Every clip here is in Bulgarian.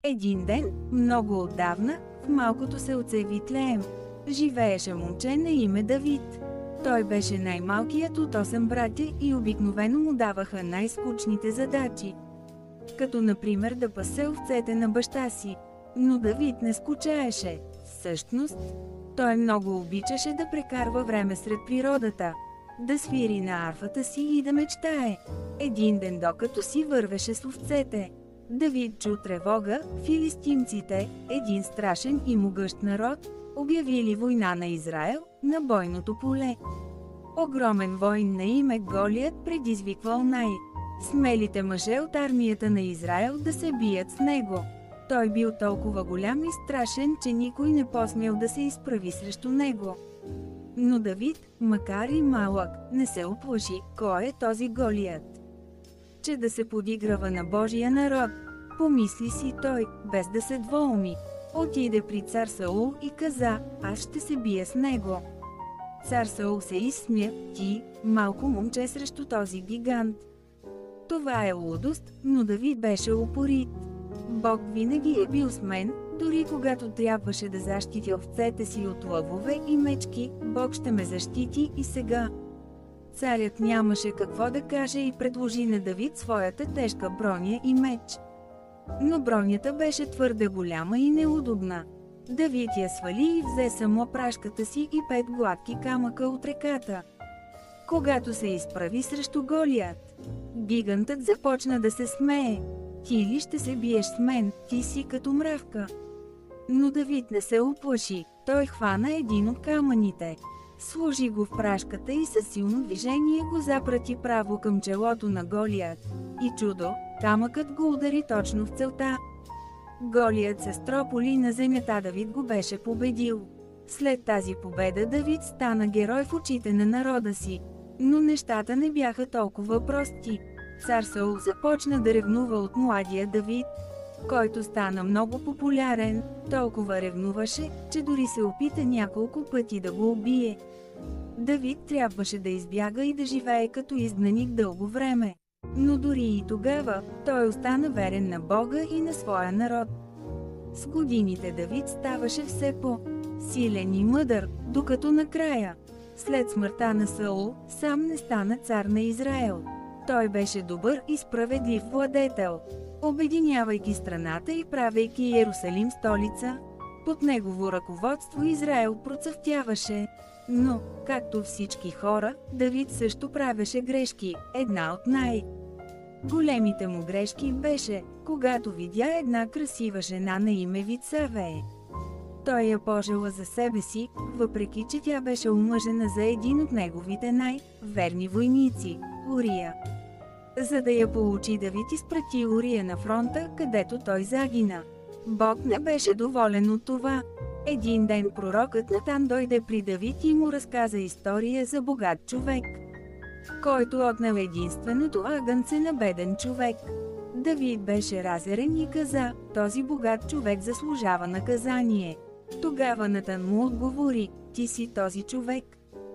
Един ден, много отдавна, в малкото селце Витлеем, живееше момче на име Давид. Той беше най-малкият от 8 братя и обикновено му даваха най-скучните задачи. Като например да пасе овцете на баща си. Но Давид не скучаеше. Всъщност, той много обичаше да прекарва време сред природата, да свири на арфата си и да мечтае. Един ден, докато си вървеше с овцете, Давид чу тревога. Филистимците, един страшен и могъщ народ, обявили война на Израел, на бойното поле. Огромен войн на име Голият предизвиквал най-смелите мъже от армията на Израел да се бият с него. Той бил толкова голям и страшен, че никой не посмял да се изправи срещу него. Но Давид, макар и малък, не се уплаши. Кой е този Голият? Че да се подиграва на Божия народ, помисли си той, без да се двоуми. Отиде при цар Саул и каза: аз ще се бия с него. Цар Саул се изсмя: ти, малко момче, срещу този гигант. Това е лудост, но Давид беше упорит. Бог винаги е бил с мен, дори когато трябваше да защити овцете си от лъвове и мечки, Бог ще ме защити и сега. Царят нямаше какво да каже и предложи на Давид своята тежка броня и меч. Но бронята беше твърде голяма и неудобна. Давид я свали и взе само прашката си и 5 гладки камъка от реката. Когато се изправи срещу Голият, гигантът започна да се смее. Ти ли ще се биеш с мен, ти си като мравка? Но Давид не се уплаши. Той хвана един от камъните, сложи го в прашката и със силно движение го запрати право към челото на Голият. И чудо, камъкът го удари точно в целта. Голият се строполи на земята. Давид го беше победил. След тази победа Давид стана герой в очите на народа си. Но нещата не бяха толкова прости. Цар Саул започна да ревнува от младия Давид, който стана много популярен. Толкова ревнуваше, че дори се опита няколко пъти да го убие. Давид трябваше да избяга и да живее като изгнаник дълго време. Но дори и тогава, той остана верен на Бога и на своя народ. С годините Давид ставаше все по-силен и мъдър, докато накрая, след смъртта на Саул, сам не стана цар на Израел. Той беше добър и справедлив владетел, обединявайки страната и правейки Иерусалим столица. Под негово ръководство Израел процъфтяваше. Но, както всички хора, Давид също правеше грешки. Една от най-големите му грешки беше, когато видя една красива жена на име Витсавея. Той я пожела за себе си, въпреки че тя беше омъжена за един от неговите най-верни войници – Урия. За да я получи, Давид изпрати Урия на фронта, където той загина. Бог не беше доволен от това. Един ден пророкът Натан дойде при Давид и му разказа история за богат човек, който отнел единственото агънце на беден човек. Давид беше разярен и каза: този богат човек заслужава наказание. Тогава Натан му отговори: ти си този човек.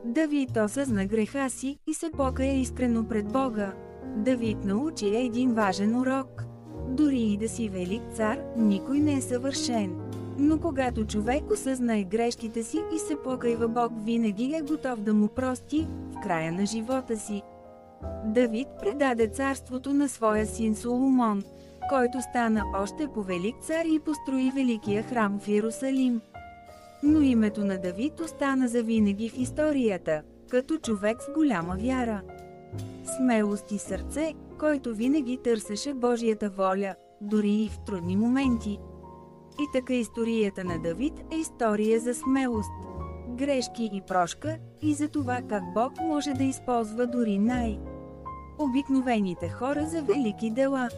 Давид осъзна греха си и се покая искрено пред Бога. Давид научи един важен урок. Дори и да си велик цар, никой не е съвършен. Но когато човек осъзнае грешките си и се покайва, Бог винаги е готов да му прости в края на живота си. Давид предаде царството на своя син Соломон, който стана още по-велик цар и построи великия храм в Иерусалим. Но името на Давид остана завинаги в историята, като човек с голяма вяра, смелост и сърце, който винаги търсеше Божията воля, дори и в трудни моменти. И така историята на Давид е история за смелост, грешки и прошка, и за това как Бог може да използва дори най-обикновените хора за велики дела.